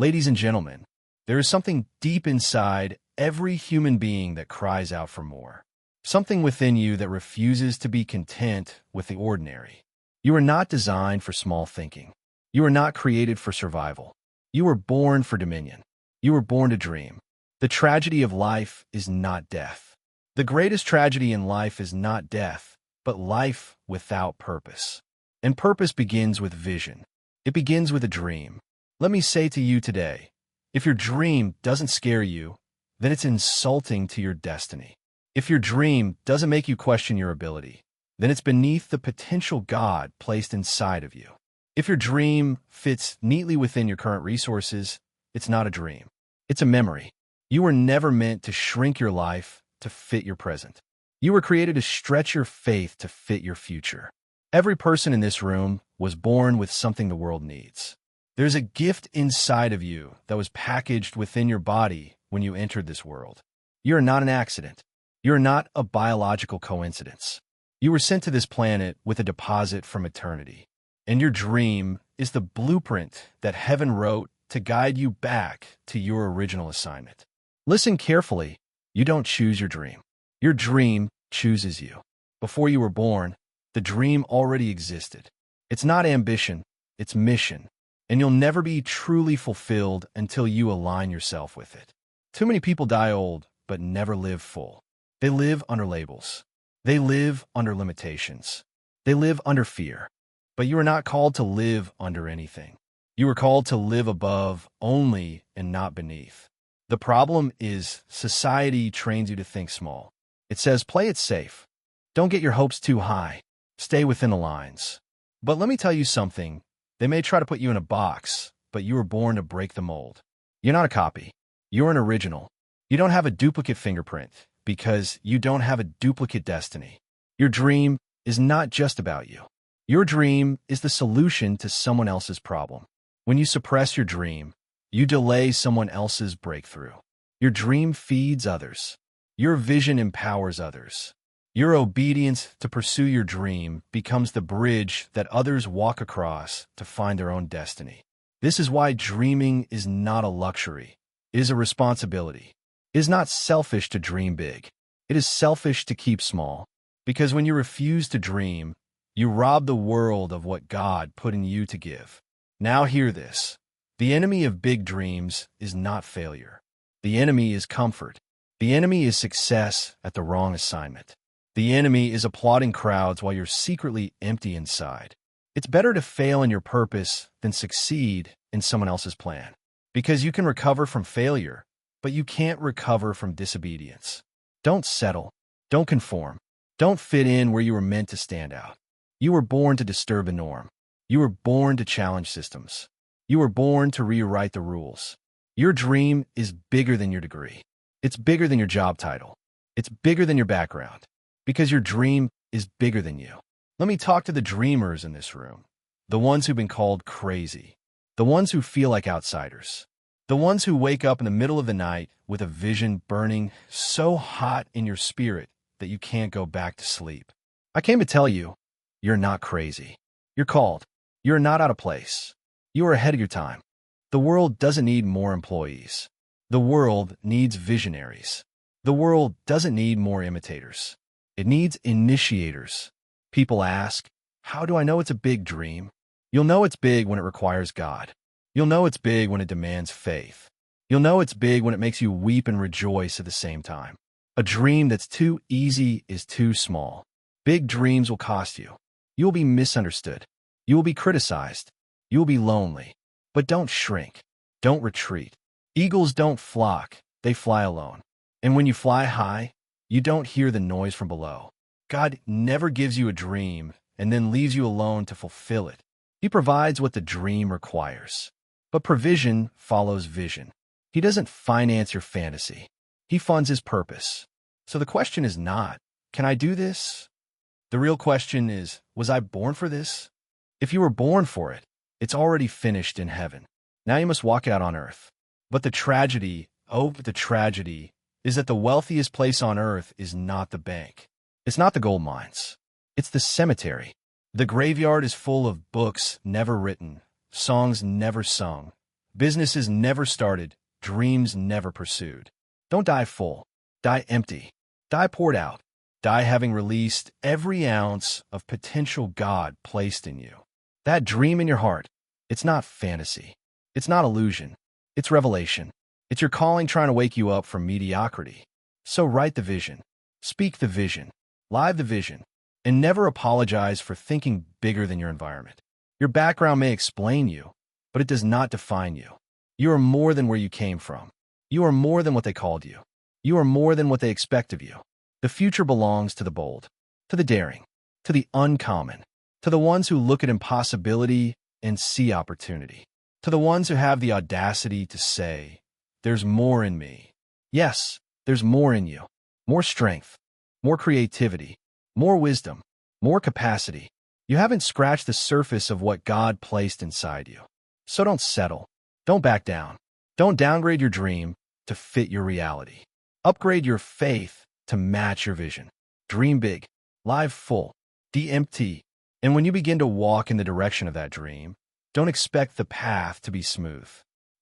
Ladies and gentlemen, there is something deep inside every human being that cries out for more. Something within you that refuses to be content with the ordinary. You are not designed for small thinking. You are not created for survival. You were born for dominion. You were born to dream. The tragedy of life is not death. The greatest tragedy in life is not death, but life without purpose. And purpose begins with vision. It begins with a dream. Let me say to you today, if your dream doesn't scare you, then it's insulting to your destiny. If your dream doesn't make you question your ability, then it's beneath the potential God placed inside of you. If your dream fits neatly within your current resources, it's not a dream. It's a memory. You were never meant to shrink your life to fit your present. You were created to stretch your faith to fit your future. Every person in this room was born with something the world needs. There's a gift inside of you that was packaged within your body when you entered this world. You are not an accident. You are not a biological coincidence. You were sent to this planet with a deposit from eternity. And your dream is the blueprint that heaven wrote to guide you back to your original assignment. Listen carefully. You don't choose your dream. Your dream chooses you. Before you were born, the dream already existed. It's not ambition, it's mission. And you'll never be truly fulfilled until you align yourself with it. Too many people die old, but never live full. They live under labels. They live under limitations. They live under fear. But you are not called to live under anything. You are called to live above only and not beneath. The problem is society trains you to think small. It says, play it safe. Don't get your hopes too high. Stay within the lines. But let me tell you something. They may try to put you in a box, but you were born to break the mold. You're not a copy. You're an original. You don't have a duplicate fingerprint because you don't have a duplicate destiny. Your dream is not just about you. Your dream is the solution to someone else's problem. When you suppress your dream, you delay someone else's breakthrough. Your dream feeds others. Your vision empowers others. Your obedience to pursue your dream becomes the bridge that others walk across to find their own destiny. This is why dreaming is not a luxury. It is a responsibility. It is not selfish to dream big. It is selfish to keep small. Because when you refuse to dream, you rob the world of what God put in you to give. Now hear this. The enemy of big dreams is not failure. The enemy is comfort. The enemy is success at the wrong assignment. The enemy is applauding crowds while you're secretly empty inside. It's better to fail in your purpose than succeed in someone else's plan. Because you can recover from failure, but you can't recover from disobedience. Don't settle. Don't conform. Don't fit in where you were meant to stand out. You were born to disturb the norm. You were born to challenge systems. You were born to rewrite the rules. Your dream is bigger than your degree. It's bigger than your job title. It's bigger than your background. Because your dream is bigger than you. Let me talk to the dreamers in this room. The ones who've been called crazy. The ones who feel like outsiders. The ones who wake up in the middle of the night with a vision burning so hot in your spirit that you can't go back to sleep. I came to tell you, you're not crazy. You're called. You're not out of place. You are ahead of your time. The world doesn't need more employees. The world needs visionaries. The world doesn't need more imitators. It needs initiators. People ask, how do I know it's a big dream? You'll know it's big when it requires God. You'll know it's big when it demands faith. You'll know it's big when it makes you weep and rejoice at the same time. A dream that's too easy is too small. Big dreams will cost you. You will be misunderstood. You will be criticized. You will be lonely. But don't shrink. Don't retreat. Eagles don't flock. They fly alone. And when you fly high, you don't hear the noise from below. God never gives you a dream and then leaves you alone to fulfill it. He provides what the dream requires. But provision follows vision. He doesn't finance your fantasy. He funds his purpose. So the question is not, can I do this? The real question is, was I born for this? If you were born for it, it's already finished in heaven. Now you must walk out on earth. But the tragedy, the tragedy, is that the wealthiest place on earth is not the bank. It's not the gold mines. It's the cemetery. The graveyard is full of books never written, songs never sung, Businesses never started, dreams never pursued. Don't die full. Die empty. Die poured out. Die having released every ounce of potential God placed in you. That dream in your heart, it's not fantasy. It's not illusion. It's revelation. It's your calling trying to wake you up from mediocrity. So write the vision. Speak the vision. Live the vision. And never apologize for thinking bigger than your environment. Your background may explain you, but it does not define you. You are more than where you came from. You are more than what they called you. You are more than what they expect of you. The future belongs to the bold, to the daring, to the uncommon, to the ones who look at impossibility and see opportunity, to the ones who have the audacity to say, "There's more in me." Yes, there's more in you. More strength, more creativity, more wisdom, more capacity. You haven't scratched the surface of what God placed inside you. So don't settle. Don't back down. Don't downgrade your dream to fit your reality. Upgrade your faith to match your vision. Dream big, live full, de-empty. And when you begin to walk in the direction of that dream, don't expect the path to be smooth.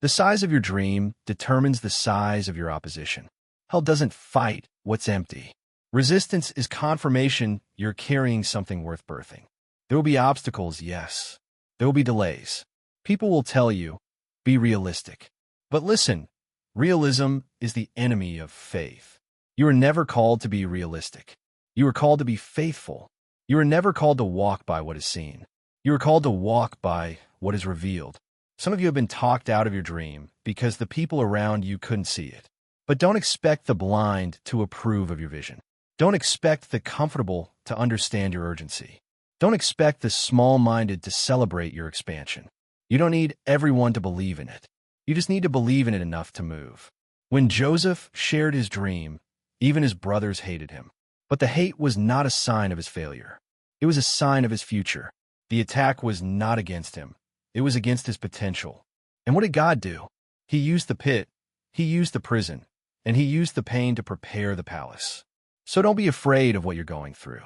The size of your dream determines the size of your opposition. Hell doesn't fight what's empty. Resistance is confirmation you're carrying something worth birthing. There will be obstacles, yes. There will be delays. People will tell you, be realistic. But listen, realism is the enemy of faith. You are never called to be realistic. You are called to be faithful. You are never called to walk by what is seen. You are called to walk by what is revealed. Some of you have been talked out of your dream because the people around you couldn't see it. But don't expect the blind to approve of your vision. Don't expect the comfortable to understand your urgency. Don't expect the small-minded to celebrate your expansion. You don't need everyone to believe in it. You just need to believe in it enough to move. When Joseph shared his dream, even his brothers hated him. But the hate was not a sign of his failure. It was a sign of his future. The attack was not against him. It was against his potential. And what did God do? He used the pit, he used the prison, and he used the pain to prepare the palace. So don't be afraid of what you're going through.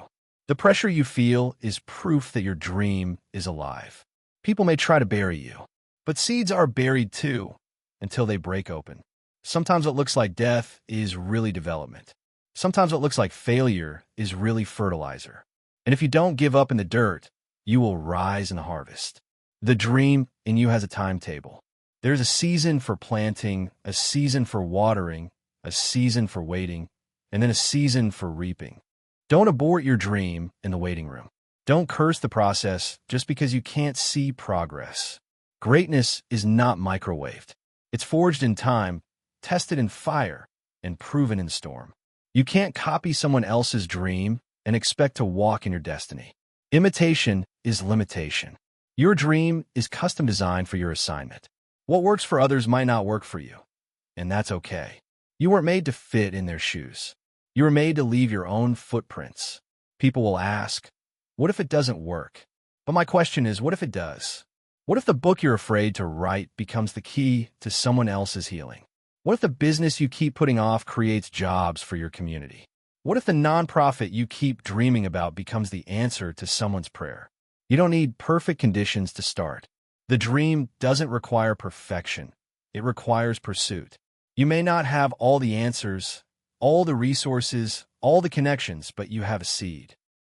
The pressure you feel is proof that your dream is alive. People may try to bury you, but seeds are buried too, until they break open. Sometimes what looks like death is really development. Sometimes what looks like failure is really fertilizer. And if you don't give up in the dirt, you will rise in the harvest. The dream in you has a timetable. There's a season for planting, a season for watering, a season for waiting, and then a season for reaping. Don't abort your dream in the waiting room. Don't curse the process just because you can't see progress. Greatness is not microwaved. It's forged in time, tested in fire, and proven in storm. You can't copy someone else's dream and expect to walk in your destiny. Imitation is limitation. Your dream is custom designed for your assignment. What works for others might not work for you, and that's okay. You weren't made to fit in their shoes. You were made to leave your own footprints. People will ask, what if it doesn't work? But my question is, what if it does? What if the book you're afraid to write becomes the key to someone else's healing? What if the business you keep putting off creates jobs for your community? What if the nonprofit you keep dreaming about becomes the answer to someone's prayer? You don't need perfect conditions to start. The dream doesn't require perfection. It requires pursuit. You may not have all the answers, all the resources, all the connections, but you have a seed.